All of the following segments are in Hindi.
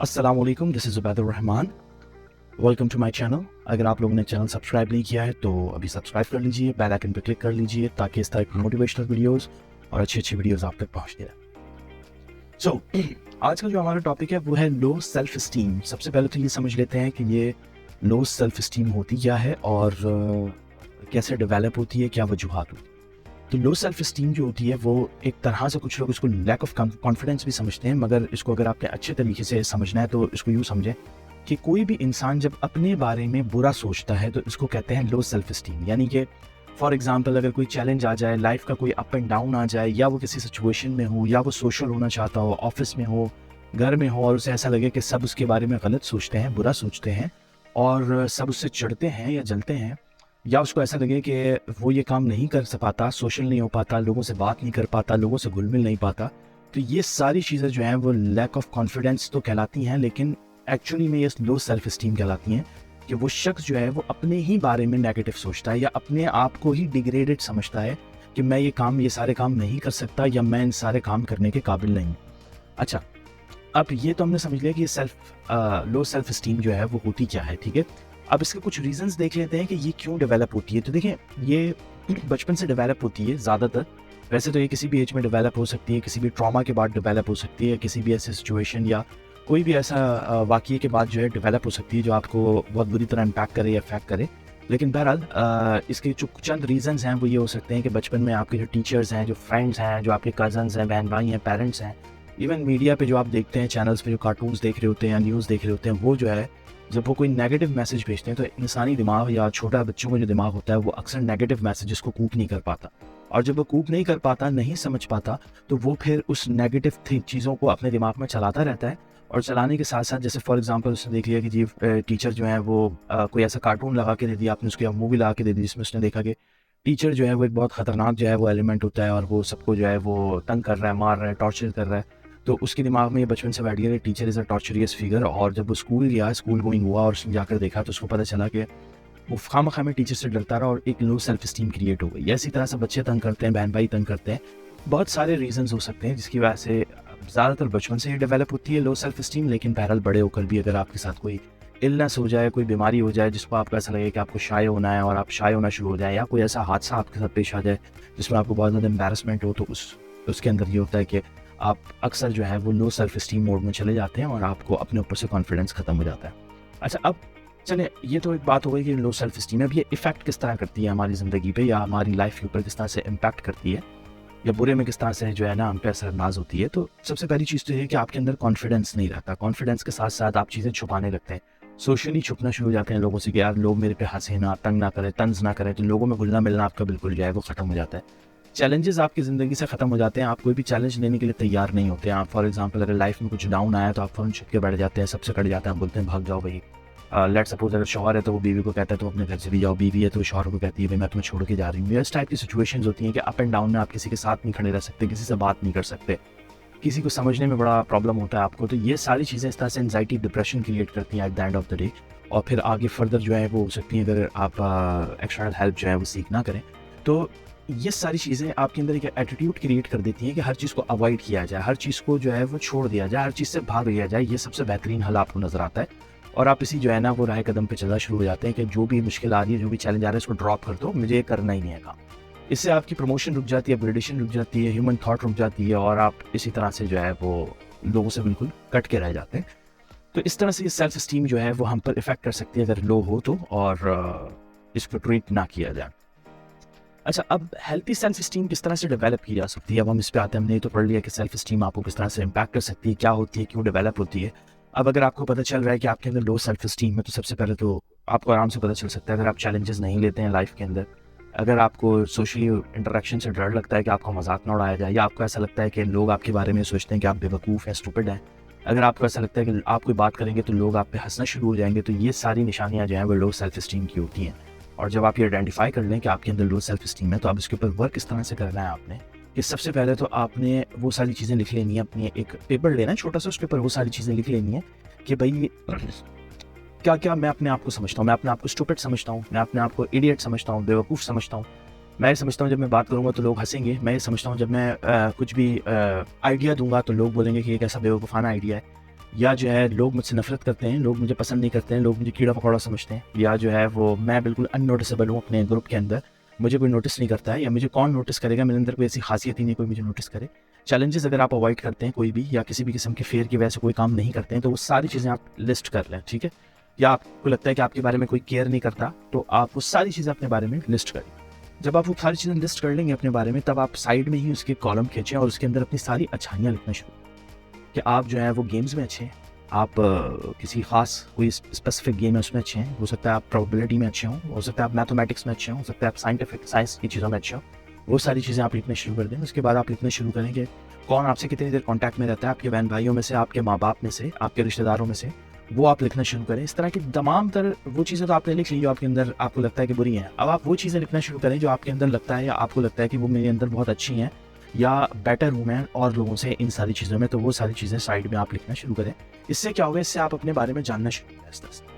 अस्सलाम वालेकुम, this is Zubaidur Rahman. Welcome to my channel. अगर आप लोगों ने चैनल सब्सक्राइब नहीं किया है तो अभी सब्सक्राइब कर लीजिए, बेल आइकन पर क्लिक कर लीजिए ताकि इस तरह की मोटिवेशनल वीडियोस और अच्छी वीडियोस आप तक पहुंचती रहें। सो आज का जो हमारा टॉपिक है वो है लो सेल्फ इस्टीम। सबसे पहले तो ये समझ लेते हैं कि ये लो सेल्फ इस्टीम होती क्या है और कैसे डेवलप होती है, क्या वजूहात होती है। तो लो सेल्फ इस्टीम जो होती है वो एक तरह से कुछ लोग इसको लैक ऑफ कॉन्फिडेंस भी समझते हैं, मगर इसको अगर आपने अच्छे तरीके से समझना है तो इसको यूँ समझें कि कोई भी इंसान जब अपने बारे में बुरा सोचता है तो इसको कहते हैं लो सेल्फ इस्टीम। यानी कि फॉर एग्जांपल अगर कोई चैलेंज आ जाए, लाइफ का कोई अप एंड डाउन आ जाए, या वो किसी सिचुएशन में हो, या वो सोशल होना चाहता हो, ऑफिस में हो, घर में हो, और उसे ऐसा लगे कि सब उसके बारे में गलत सोचते हैं, बुरा सोचते हैं और सब उससे चिढ़ते हैं या जलते हैं, या उसको ऐसा लगे कि वो ये काम नहीं कर पाता, सोशल नहीं हो पाता, लोगों से बात नहीं कर पाता, लोगों से घुल मिल नहीं पाता, तो ये सारी चीज़ें जो हैं वो लैक ऑफ कॉन्फिडेंस तो कहलाती हैं, लेकिन एक्चुअली में ये लो सेल्फ इस्टीम कहलाती हैं। कि वो शख्स जो है वो अपने ही बारे में नेगेटिव सोचता है या अपने आप को ही डिग्रेडेड समझता है कि मैं ये सारे काम नहीं कर सकता या मैं इन सारे काम करने के काबिल नहीं। अच्छा, अब ये तो हमने समझ लिया कि ये लो सेल्फ इस्टीम जो है वो होती क्या है, ठीक है। अब इसके कुछ रीजंस देख लेते हैं कि ये क्यों डेवलप होती है। तो देखिए, ये बचपन से डेवलप होती है ज़्यादातर। वैसे तो ये किसी भी एज में डेवलप हो सकती है, किसी भी ट्रॉमा के बाद डेवलप हो सकती है, किसी भी ऐसे सिचुएशन या कोई भी ऐसा वाक़ये के बाद जो है डेवलप हो सकती है जो आपको बहुत बुरी तरह इम्पैक्ट करे या अफेक्ट करे। लेकिन बहरहाल इसके जो चंद रीज़न्स हैं वो ये हो सकते हैं कि बचपन में आपके जो टीचर्स हैं, जो फ्रेंड्स हैं, जो आपके कज़न्स हैं, बहन भाई हैं, पेरेंट्स हैं, इवन मीडिया पे जो आप देखते हैं, चैनल्स पे जो कार्टून्स देख रहे होते हैं या न्यूज़ देख रहे होते हैं, वो जो है जब वो कोई नेगेटिव मैसेज भेजते हैं तो इंसानी दिमाग या छोटा बच्चों का जो दिमाग होता है वो अक्सर नेगेटिव मैसेजेस को कूप नहीं कर पाता, और जब वो कूप नहीं कर पाता, नहीं समझ पाता, तो वो फिर उस नेगेटिव चीज़ों को अपने दिमाग में चलाता रहता है। और चलाने के साथ साथ जैसे फॉर एग्जांपल उसने देख लिया कि जी टीचर जो है वो कोई ऐसा कार्टून लगा के दे दिया आपने उसको, या मूवी लगा के दे दी जिसमें उसने देखा कि टीचर जो है वो एक बहुत ख़तरनाक जो है वो एलिमेंट होता है और वो सबको जो है वो तंग कर रहा है, मार रहा है, टॉर्चर कर रहा है। तो उसके दिमाग में ये बचपन से बैठ गया कि टीचर इज़ अ टॉर्चरियस फिगर। और जब वो स्कूल गया, स्कूल गोइंग हुआ और उसने जाकर देखा तो उसको पता चला कि वो खामखा में टीचर से डरता रहा और एक लो सेल्फ इस्टीम क्रिएट हो गई। इसी तरह से बच्चे तंग करते हैं, बहन भाई तंग करते हैं, बहुत सारे रीजंस हो सकते हैं जिसकी वजह से ज़्यादातर बचपन से ही डेवलप होती है लो सेल्फ इस्टीम। लेकिन बहरहाल बड़े होकर भी अगर आपके साथ कोई इलनेस हो जाए, कोई बीमारी हो जाए जिसको आपको ऐसा लगे कि आपको शाय होना है और आप शाय होना शुरू हो जाए, या कोई ऐसा हादसा आपके साथ पेश आ जाए जिसमें आपको बहुत ज़्यादा एम्बैरसमेंट हो, तो उसके अंदर ये होता है कि आप अक्सर जो है वो लो सेल्फ इस्टीम मोड में चले जाते हैं और आपको अपने ऊपर से कॉन्फिडेंस ख़त्म हो जाता है। अच्छा, अब चलिए, ये तो एक बात हो गई कि लो सेल्फ इस्टीम है। अब ये इफेक्ट किस तरह करती है हमारी ज़िंदगी पे या हमारी लाइफ के ऊपर किस तरह से इम्पैक्ट करती है, या बुरे में किस तरह से जो है ना हम पे असरअंदाज होती है। तो सबसे पहली चीज़ तो ये है कि आपके अंदर कॉन्फिडेंस नहीं रहता। कॉन्फिडेंस के साथ साथ आप चीज़ें छुपाने लगते हैं, सोशली छुपना शुरू हो जाते हैं लोगों से कि यार लोग मेरे पे हंसे ना, तंग ना करें, तंज ना करें। तो लोगों में घुलना मिलना आपका बिल्कुल जो है वो ख़त्म हो जाता है। चैलेंजेस आपकी ज़िंदगी से ख़त्म हो जाते हैं, आप कोई भी चैलेंज लेने के लिए तैयार नहीं होते हैं। आप फॉर एग्जांपल अगर लाइफ में कुछ डाउन आया तो आप फ़ौरन छुप के बैठ जाते हैं, सबसे कट जाते हैं, बोलते हैं भाग जाओ भाई। लेट्स सपोज अगर शौहर है तो वो बीवी को कहता है तो अपने घर से भी जाओ, बीवी है तो शौहर को कहती है भाई मैं तुम्हें छोड़ के जा रही हूँ। इस टाइप की सिचुएशंस होती हैं कि अप एंड डाउन में आप किसी के साथ नहीं खड़े रह सकते, किसी से बात नहीं कर सकते, किसी को समझने में बड़ा प्रॉब्लम होता है आपको। तो ये सारी चीज़ें इस तरह से एंजाइटी, डिप्रेशन क्रिएट करती हैं at the end of the day, और फिर आगे फर्दर जो है वो हो सकती है अगर आप एक्सटर्नल हेल्प जो है वो सीख ना करें। तो ये सारी चीज़ें आपके अंदर एक एटीट्यूड क्रिएट कर देती हैं कि हर चीज़ को अवॉइड किया जाए, हर चीज़ को जो है वो छोड़ दिया जाए, हर चीज़ से भाग लिया जाए। ये सबसे बेहतरीन हल आपको नज़र आता है और आप इसी जो है ना वो राह कदम पे चलना शुरू हो जाते हैं कि जो भी मुश्किल आ रही है, जो भी चैलेंज आ रहा है, इसको ड्रॉप कर दो, मुझे ये करना ही नहीं है काम। इससे आपकी प्रमोशन रुक जाती है, अपग्रेडेशन रुक जाती है, ह्यूमन थॉट रुक जाती है और आप इसी तरह से जो है वो लोगों से बिल्कुल कट के रह जाते हैं। तो इस तरह से ये सेल्फ इस्टीम जो है वो हम पर इफेक्ट कर सकती है अगर लो हो तो, और इसको ट्रीट ना किया जाए। अच्छा, अब हेल्थी सेल्फ इस्टीम किस तरह से डेवलप की जा सकती है, अब हम इस पे आते हैं। हमने तो पढ़ लिया कि सेल्फ इस्टीम आपको किस तरह से इम्पैक्ट कर सकती है, क्या होती है, क्यों डेवलप होती है। अब अगर आपको पता चल रहा है कि आपके अंदर लो सेल्फ इस्टीम है तो सबसे पहले तो आपको आराम से पता चल सकता है अगर आप चैलेंजेस नहीं लेते हैं लाइफ के अंदर, अगर आपको सोशली इंटरेक्शन से डर लगता है कि आपका मजाक ना उड़ाया जाए, या आपको ऐसा लगता है कि लोग आपके बारे में सोचते हैं कि आप बेवकूफ़ हैं, स्टूपिड हैं, अगर आपको ऐसा लगता है कि आप कोई बात करेंगे तो लोग आप पे हंसना शुरू हो जाएंगे, तो ये सारी निशानियां जो हैं वो लो सेल्फ इस्टीम की होती हैं। और जब आप ये आइडेंटिफाई कर लें कि आपके अंदर लो सेल्फ इस्टीम है तो आप इसके ऊपर वर्क किस तरह से करना है आपने, कि सबसे पहले तो आपने वो सारी चीज़ें लिख लेनी है, अपनी एक पेपर लेना है छोटा सा, उस पेपर वो सारी चीज़ें लिख लेनी है कि भाई क्या क्या मैं अपने आप को समझता हूँ। मैं अपने आप को स्टूपिड समझता हूँ, मैं अपने आप को इडियट समझता हूँ, बेवकूफ़ समझता हूँ। मैं ये समझता हूँ जब मैं बात करूँगा तो लोग हंसेंगे। मैं ये समझता हूँ जब मैं कुछ भी आइडिया दूंगा तो लोग बोलेंगे कि ये कैसा बेवकूफ़ाना आइडिया है। या जो है लोग मुझसे नफरत करते हैं, लोग मुझे पसंद नहीं करते हैं, लोग मुझे कीड़ा पकौड़ा समझते हैं, या जो है वो मैं बिल्कुल अननोटिसेबल हूँ अपने ग्रुप के अंदर, मुझे कोई नोटिस नहीं करता है, या मुझे कौन नोटिस करेगा, मेरे अंदर कोई ऐसी खासियत ही नहीं कोई मुझे नोटिस करे। चैलेंजेस अगर आप अवॉइड करते हैं कोई भी, या किसी भी किस्म के फेयर की वजह से कोई काम नहीं करते हैं, तो वो सारी चीज़ें आप लिस्ट कर लें, ठीक है। या आपको लगता है कि आपके बारे में कोई केयर नहीं करता, तो आप वो सारी चीज़ें अपने बारे में लिस्ट करें। जब आप वो सारी चीज़ें लिस्ट कर लेंगे अपने बारे में, तब आप साइड में ही उसके कॉलम खींचें और उसके अंदर अपनी सारी अच्छाइयाँ लिखना शुरू कि आप जो है वो गेम्स में अच्छे हैं, आप किसी खास कोई स्पेसिफिक गेम है उसमें अच्छे हैं, हो सकता है आप प्रोबेबिलिटी में अच्छे हों, हो सकता है आप मैथमेटिक्स में अच्छे हों, हो सकता है आप साइंटिफिक साइंस की चीज़ों में अच्छे हों। वो सारी चीज़ें आप लिखना शुरू कर दें। उसके बाद आप लिखना शुरू करेंगे कौन आपसे कितनी देर कॉन्टैक्ट में रहता है, आपके बहन भाइयों में से, आपके माँ बाप में से, आपके रिश्तेदारों में से, वो आप लिखना शुरू करें। इस तरह की तमाम तर वो चीज़ें तो आपने लिख ली जो आपके अंदर आपको लगता है कि बुरी हैं। अब आप वो चीज़ें लिखना शुरू करें जो आपके अंदर लगता है या आपको लगता है कि वो मेरे अंदर बहुत अच्छी हैं या बेटर हूँ मैं और लोगों से इन सारी चीज़ों में, तो वो सारी चीज़ें साइड में आप लिखना शुरू करें। इससे क्या होगा, इससे आप अपने बारे में जानना शुरू करें आस्ते आस्ते।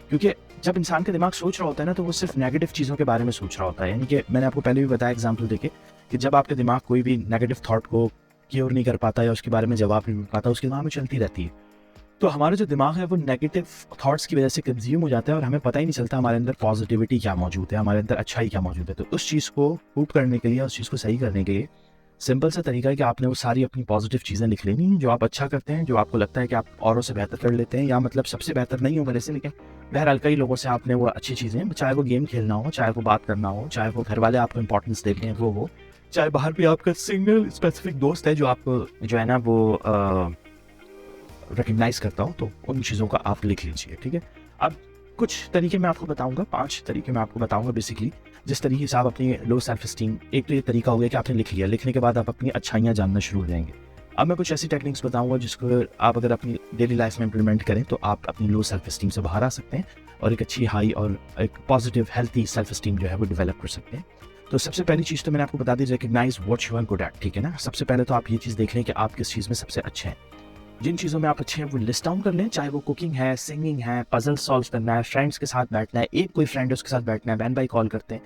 क्योंकि जब इंसान का दिमाग सोच रहा होता है ना, तो वो सिर्फ नेगेटिव चीज़ों के बारे में सोच रहा होता है। यानी कि मैंने आपको पहले भी बताया एग्जाम्पल देके कि जब आपके दिमाग कोई भी नेगेटिव थॉट को क्योर नहीं कर पाता या उसके बारे में जवाब नहीं मिल पाता, उसके दिमाग में चलती रहती है। तो हमारा जो दिमाग है वो नेगेटिव थॉट्स की वजह से कंज्यूम हो जाता है और हमें पता ही नहीं चलता हमारे अंदर पॉजिटिविटी क्या मौजूद है, हमारे अंदर अच्छाई क्या मौजूद है। तो उस चीज़ को कूप करने के लिए, उस चीज़ को सही करने के लिए सिंपल सा तरीका है कि आपने वो सारी अपनी पॉजिटिव चीज़ें लिख लेनी हैं जो आप अच्छा करते हैं, जो आपको लगता है कि आप औरों से बेहतर कर लेते हैं, या मतलब सबसे बेहतर नहीं हो मेरे से, लेकिन बहरहाल कई लोगों से आपने वो अच्छी चीज़ें, चाहे वो गेम खेलना हो, चाहे वो बात करना हो, चाहे वो घर वाले आपको इंपॉर्टेंस देते हैं वो हो, चाहे बाहर भी आपका सिंगल स्पेसिफिक दोस्त है जो आपको जो है ना वो रिकग्नाइज करता हूँ, तो उन चीज़ों का आप लिख लीजिए, ठीक है। अब कुछ तरीके मैं आपको बताऊंगा, 5 तरीके मैं आपको बताऊंगा बेसिकली, जिस तरीके से आप अपनी लो सेल्फ स्टीम, एक तो ये तरीका हो गया कि आपने लिख लिया, लिखने के बाद आप अपनी अच्छाइयाँ जानना शुरू हो जाएंगे। अब मैं कुछ ऐसी टेक्निक्स बताऊंगा जिसको आप अगर अपनी डेली लाइफ में इंप्लीमेंट करें तो आप अपनी लो सेल्फ स्टीम से बाहर आ सकते हैं और एक अच्छी हाई और एक पॉजिटिव हेल्थी सेल्फ स्टीम जो है वो डेवलप कर सकते हैं। तो सबसे पहली चीज़ तो मैंने आपको बता दी, recognise what you are good at, ठीक है ना। सबसे पहले तो आप ये चीज़ देख लें कि आप किस चीज़ में सबसे अच्छे हैं। जिन चीज़ों में आप अच्छे हैं वो लिस्ट डाउन कर लें, चाहे वो कुकिंग है, सिंगिंग है, पजल सॉल्व करना है, फ्रेंड्स के साथ बैठना है, एक कोई फ्रेंड है उसके साथ बैठना है, बहन भाई कॉल करते हैं,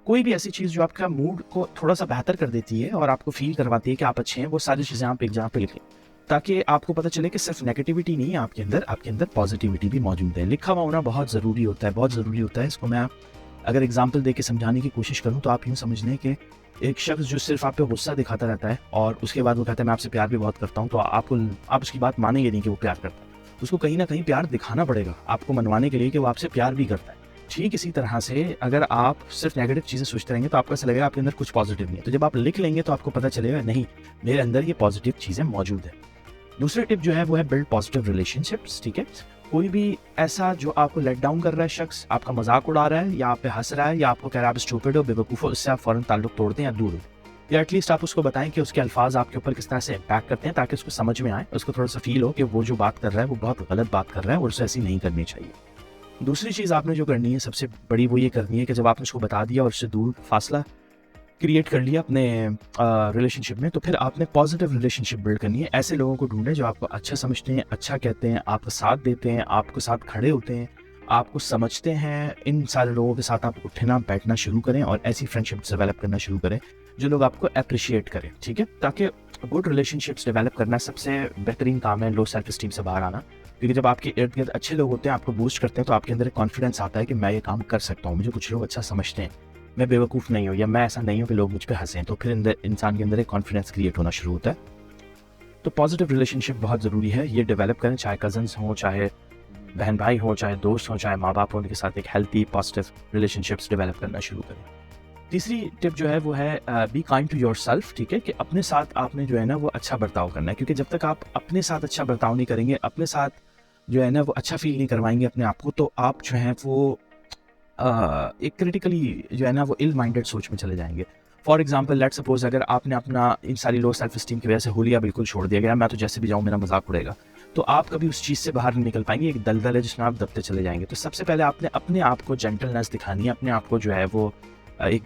कोई भी ऐसी चीज़ जो आपका मूड को थोड़ा सा बेहतर कर देती है और आपको फील करवाती है कि आप अच्छे हैं, वो सारी चीज़ें आप एक जगह पे लिखें, ताकि आपको पता चले कि सिर्फ नेगेटिविटी नहीं है आपके अंदर पॉजिटिविटी भी मौजूद है। लिखा हुआ होना बहुत ज़रूरी होता है, बहुत ज़रूरी होता है। इसको मैं अगर एग्जाम्पल दे के समझाने की कोशिश करूँ तो आप यूँ समझ लें कि एक शख्स जो सिर्फ आप पे गुस्सा दिखाता रहता है और उसके बाद वो कहता है मैं आपसे प्यार भी बहुत करता हूँ, तो आप उसकी बात मानेंगे नहीं कि वो प्यार करता है। उसको कहीं ना कहीं प्यार दिखाना पड़ेगा आपको मनवाने के लिए कि वो आपसे प्यार भी करता है। ठीक इसी तरह से अगर आप सिर्फ नेगेटिव चीज़ें सोचते रहेंगे तो आपको ऐसा लगेगा आपके अंदर कुछ पॉजिटिव नहीं है। तो जब आप लिख लेंगे तो आपको पता चलेगा नहीं, मेरे अंदर ये पॉजिटिव चीज़ें मौजूद है। दूसरा टिप जो है वो है बिल्ड पॉजिटिव रिलेशनशिप्स, ठीक है। कोई भी ऐसा जो आपको लेट डाउन कर रहा है शख्स, आपका मजाक उड़ा रहा है या आप पे हंस रहा है या आपको कह रहा है आप स्टूपिड हो, बेवकूफ़ हो, उससे आप फ़ौरन ताल्लुक तोड़ दें या दूर हो, या एटलीस्ट आप उसको बताएं कि उसके अल्फाज आपके ऊपर किस तरह से इम्पैक्ट करते हैं, ताकि उसको समझ में आए, उसको थोड़ा सा फील हो कि वो जो बात कर रहा है वो बहुत गलत बात कर रहा है और उसे ऐसी नहीं करनी चाहिए। दूसरी चीज़ आपने जो करनी है सबसे बड़ी, वो ये करनी है कि जब आपने उसको बता दिया और उससे दूर फासला क्रिएट कर लिया अपने रिलेशनशिप में, तो फिर आपने पॉजिटिव रिलेशनशिप बिल्ड करनी है। ऐसे लोगों को ढूंढें जो आपको अच्छा समझते हैं, अच्छा कहते हैं, आपका साथ देते हैं, आपको साथ खड़े होते हैं, आपको समझते हैं। इन सारे लोगों के साथ आप उठना बैठना शुरू करें और ऐसी फ्रेंडशिप डेवलप करना शुरू करें जो लोग आपको अप्रिशिएट करें, ठीक है। ताकि गुड रिलेशनशिप्स डेवलप करना सबसे बेहतरीन काम है लो सेल्फ स्टीम से बाहर आना, क्योंकि जब आपके इर्द गिर्द अच्छे लोग होते हैं, आपको बूस्ट करते हैं, तो आपके अंदर एक कॉन्फिडेंस आता है कि मैं ये काम कर सकता हूँ, मुझे कुछ लोग अच्छा समझते हैं, मैं बेवकूफ़ नहीं हूँ, या मैं ऐसा नहीं हूँ कि लोग मुझ पे हंसें। तो फिर इंसान के अंदर एक कॉन्फिडेंस क्रिएट होना शुरू होता है। तो पॉजिटिव रिलेशनशिप बहुत ज़रूरी है, ये डेवलप करें, चाहे कजन्स हों, चाहे बहन भाई हों, चाहे दोस्त हों, चाहे माँ बाप हों, उनके साथ एक हेल्थी पॉजिटिव रिलेशनशिप्स डेवलप करना शुरू करें। तीसरी टिप जो है वो है be kind to yourself, ठीक है, कि अपने साथ आपने जो है ना वो अच्छा बर्ताव करना है, क्योंकि जब तक आप अपने साथ अच्छा बर्ताव नहीं करेंगे, अपने साथ जो है ना वो अच्छा फील नहीं करवाएंगे अपने आप को, तो आप जो है वो एक क्रिटिकली जो है ना वो इल माइंडेड सोच में चले जाएंगे। फॉर एग्जाम्पल लेट सपोज अगर आपने अपना इन सारी लो सेल्फ स्टीम की वजह से होलिया बिल्कुल छोड़ दिया गया, मैं तो जैसे भी जाऊँ मेरा मजाक उड़ेगा, तो आप कभी उस चीज़ से बाहर नहीं निकल पाएंगे, एक दलदल है जिसमें आप दबते चले जाएंगे। तो सबसे पहले आपने अपने आप को जेंटलनेस दिखानी है, अपने आप को जो है वो एक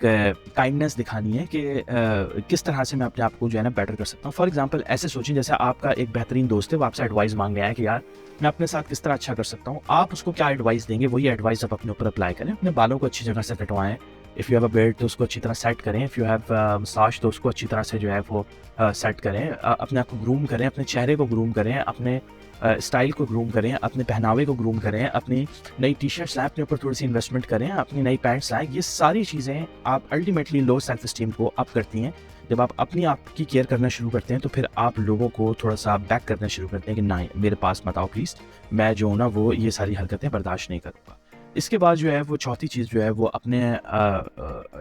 काइंडनेस दिखानी है कि किस तरह से मैं अपने आप को जो है ना बेटर कर सकता हूँ। फॉर एग्जांपल ऐसे सोचें जैसे आपका एक बेहतरीन दोस्त है, वो आपसे एडवाइस मांग रहा है कि यार मैं अपने साथ किस तरह अच्छा कर सकता हूँ। आप उसको क्या एडवाइस देंगे, वही एडवाइस आप अपने ऊपर अप्लाई करें। अपने बालों को अच्छी जगह से कटवाएं, if you have a beard तो उसको अच्छी तरह सेट करें, इफ़ यू हैव मसाज तो उसको अच्छी तरह से जो है वो सेट करें, अपने आप को ग्रूम करें, अपने चेहरे को ग्रूम करें, अपने स्टाइल को ग्रूम करें, अपने पहनावे को ग्रूम करें, अपनी नई टी शर्ट्स लाएँ, अपने ऊपर थोड़ी सी इन्वेस्टमेंट करें, अपनी नई पैंट्स लाएँ। ये सारी चीज़ें आप अल्टीमेटली लो सेल्फ इस्टीम को अप करती हैं। जब आप अपनी आप की केयर करना शुरू करते हैं तो फिर आप लोगों को थोड़ा-सा बैक करना शुरू करते हैं कि नहीं, मेरे पास मत आओ प्लीज़, मैं जो हूँ ना वो ये सारी हरकतें बर्दाश्त नहीं करूँगा। इसके बाद जो है वो चौथी चीज़ जो है वो अपने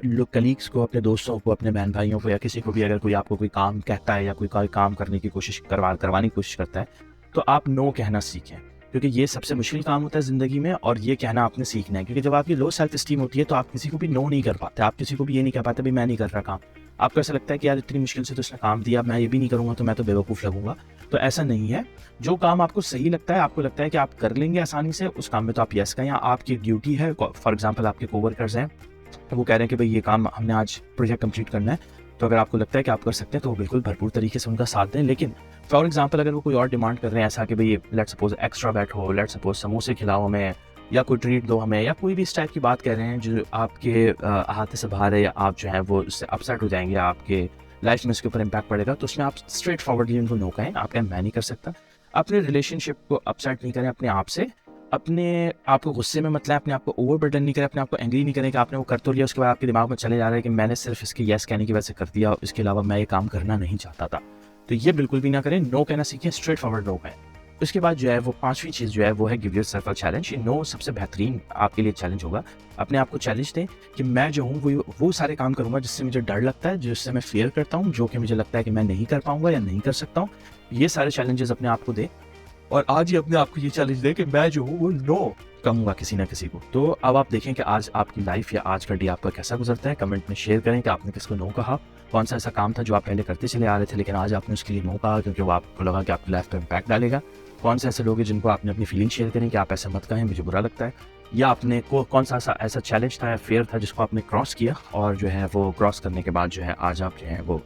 लोग कलीग्स को, अपने दोस्तों को, अपने बहन-भाइयों को या किसी को भी अगर कोई आपको कोई काम कहता है या कोई काम करने की कोशिश करवाने की कोशिश करता है, तो आप नो कहना सीखें। क्योंकि ये सबसे मुश्किल काम होता है ज़िंदगी में और ये कहना आपने सीखना है। क्योंकि जब आपकी लो सेल्फ एस्टीम होती है तो आप किसी को भी नो नहीं कर पाते। आप किसी को भी ये नहीं कह पाते भई मैं नहीं कर रहा काम। आपको ऐसा लगता है कि यार इतनी मुश्किल से तो इसने काम दिया, मैं ये भी नहीं करूँगा तो मैं तो बेवकूफ़ लगूँगा। तो ऐसा नहीं है। जो काम आपको सही लगता है, आपको लगता है कि आप कर लेंगे आसानी से, उस काम में तो आप येस कहें। या आपकी ड्यूटी है, फॉर एग्ज़ाम्पल आपके कोवर्कर्स हैं, वो कह रहे हैं कि भई ये काम हमने आज प्रोजेक्ट कंप्लीट करना है। तो अगर आपको लगता है कि आप कर सकते हैं तो बिल्कुल भरपूर तरीके से उनका साथ दें। लेकिन फॉर एग्ज़ाम्पल अगर वो कोई और डिमांड कर रहे हैं ऐसा कि भई लेट्स सपोज़ एक्स्ट्रा बैट हो, लेट्स सपोज़ समोसे खिलाओ हमें या कोई ट्रीट दो हमें, या कोई भी इस टाइप की बात कह रहे हैं जो आपके अहाते से बाहर है, या आप जो है वो उससे अपसेट हो जाएँगे, आपके लाइफ में इसके ऊपर इम्पैक्ट पड़ेगा, तो उसमें आप स्ट्रेट फॉरवर्डली उनको नो कहें। आप कहें मैं नहीं कर सकता। अपने रिलेशनशिप को अपसेट नहीं करें अपने आप से। अपने आप को गुस्से में मत लाएं, अपने आप को ओवरबर्डन नहीं करें, अपने आप को एंग्री नहीं करें कि आपने वो कर तो लिया, उसके बाद आपके दिमाग में चले जा रहा है कि मैंने सिर्फ इसके येस कहने की वजह से कर दिया, इसके अलावा मैं ये काम करना नहीं चाहता था। तो ये बिल्कुल भी ना करें। नो कहना सीखें, स्ट्रेट फॉरवर्ड नो कहें। उसके बाद जो है वो पांचवी चीज़ जो है वो है गिव योरसेल्फ अ चैलेंज। ये नो सबसे बेहतरीन आपके लिए चैलेंज होगा। अपने आप को चैलेंज दें कि मैं जो हूँ वो सारे काम करूँगा जिससे मुझे डर लगता है, जिससे मैं फेयर करता हूँ, जो कि मुझे लगता है कि मैं नहीं कर पाऊंगा या नहीं कर सकता हूँ। ये सारे चैलेंजेस अपने आप को दें और आज ही अपने आप को ये चैलेंज दें कि मैं जो हूँ वो नो कहूँगा किसी ना किसी को। तो अब आप देखें कि आज आपकी लाइफ या आज का डे आपका कैसा गुजरता है। कमेंट में शेयर करें कि आपने किसको नो कहा, कौन सा ऐसा काम था जो आप पहले करते चले आ रहे थे लेकिन आज आपने उसके लिए नो कहा क्योंकि वो आपको लगा कि आपकी लाइफ पर इम्पैक्ट डालेगा। कौन से ऐसे लोग हैं जिनको आपने अपनी फीलिंग शेयर करें कि आप ऐसा मत कहें, मुझे बुरा लगता है। या आपने कौन सा ऐसा चैलेंज था या फेयर था जिसको आपने क्रॉस किया और जो है वो क्रॉस करने के बाद जो है आज आप जो है वो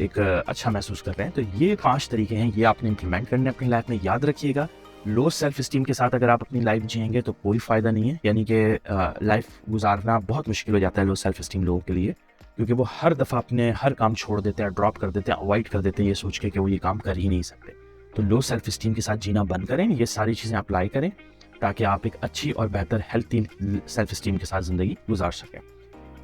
एक अच्छा महसूस कर रहे हैं। तो ये 5 तरीके हैं, ये आपने इम्प्लीमेंट करने अपनी लाइफ में। याद रखिएगा, लो सेल्फ स्टीम के साथ अगर आप अपनी लाइफ जिएंगे तो कोई फ़ायदा नहीं है। यानी कि लाइफ गुजारना बहुत मुश्किल हो जाता है लो सेल्फ स्टीम लोगों के लिए, क्योंकि वो हर दफ़ा अपने हर काम छोड़ देते हैं, ड्रॉप कर देते हैं, अवॉइड कर देते हैं ये सोच के कि वो ये काम कर ही नहीं सकते। तो लो सेल्फ स्टीम के साथ जीना बंद करें, ये सारी चीज़ें अप्लाई करें ताकि आप एक अच्छी और बेहतर हेल्थी सेल्फ स्टीम के साथ ज़िंदगी गुजार सकें।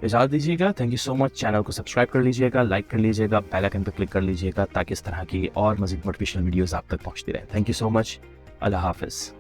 इजाज़त दीजिएगा। Thank you so much. Channel को सब्सक्राइब कर लीजिएगा, लाइक कर लीजिएगा, बेल आइकन पर क्लिक कर लीजिएगा ताकि इस तरह की और मज़ीद मोटिवेशनल वीडियोज़ आप तक पहुँचती रहे। Thank you so much. Allah हाफ़िज़।